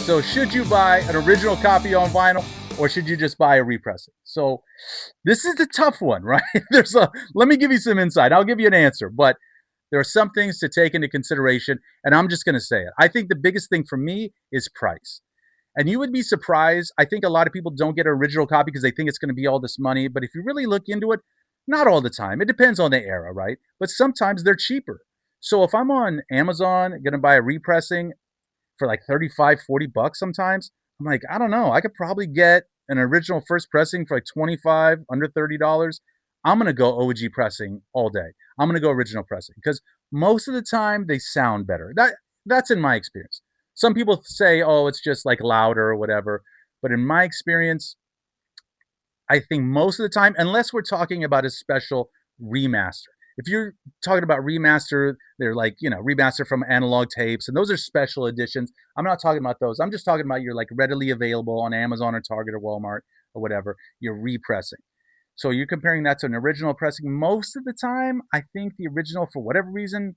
So should you buy an original copy on vinyl or should you just buy a repressing? So this is the tough one, right? Let me give you some insight. I'll give you an answer, but there are some things to take into consideration, and I'm just going to say it. I think the biggest thing for me is price. And you would be surprised. I think a lot of people don't get an original copy because they think it's going to be all this money. But if you really look into it, not all the time. It depends on the era, right? But sometimes they're cheaper. So if I'm on Amazon going to buy a repressing for like 35, 40 bucks sometimes, I'm like, I don't know. I could probably get an original first pressing for like 25, under $30. I'm going to go OG pressing all day. I'm going to go original pressing because most of the time they sound better. That's in my experience. Some people say, oh, it's just like louder or whatever. But in my experience, I think most of the time, unless we're talking about a special remaster. If you're talking about remaster, they're like, remaster from analog tapes, and those are special editions. I'm not talking about those. I'm just talking about your like readily available on Amazon or Target or Walmart or whatever, you're repressing. So you're comparing that to an original pressing. Most of the time, I think the original, for whatever reason,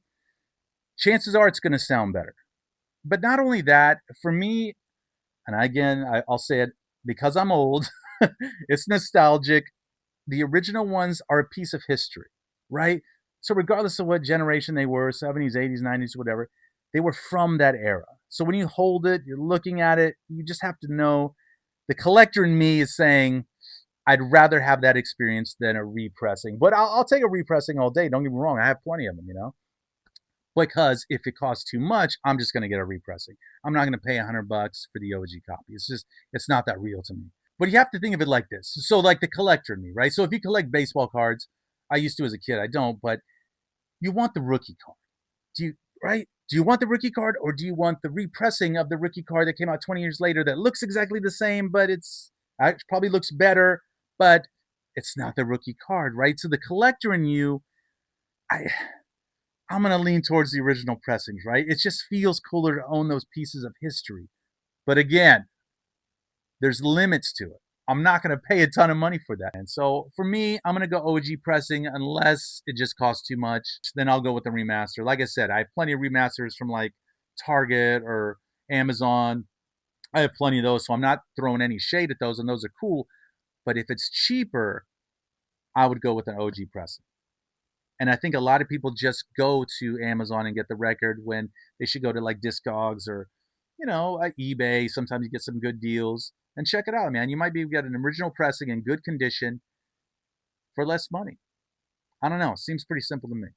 chances are it's going to sound better. But not only that, for me, and again, I'll say it because I'm old, it's nostalgic. The original ones are a piece of history, right? So regardless of what generation they were, 70s, 80s, 90s, whatever, they were from that era. So when you hold it, you're looking at it, you just have to know the collector in me is saying, I'd rather have that experience than a repressing. But I'll take a repressing all day. Don't get me wrong. I have plenty of them. Because if it costs too much, I'm just going to get a repressing. I'm not going to pay $100 for the OG copy. It's not that real to me. But you have to think of it like this. So like the collector in me, right? So if you collect baseball cards, I used to as a kid, I don't, but you want the rookie card. Do you, right? Do you want the rookie card or do you want the repressing of the rookie card that came out 20 years later that looks exactly the same, but it probably looks better, but it's not the rookie card, right? So the collector in you, I I'm going to lean towards the original pressings, right? It just feels cooler to own those pieces of history. But again, there's limits to it. I'm not going to pay a ton of money for that. And so for me, I'm going to go OG pressing unless it just costs too much. Then I'll go with the remaster. Like I said, I have plenty of remasters from like Target or Amazon. I have plenty of those, so I'm not throwing any shade at those, and those are cool. But if it's cheaper, I would go with an OG pressing. And I think a lot of people just go to Amazon and get the record when they should go to like Discogs or, eBay. Sometimes you get some good deals and check it out, man. You might be able to get an original pressing in good condition for less money. I don't know. Seems pretty simple to me.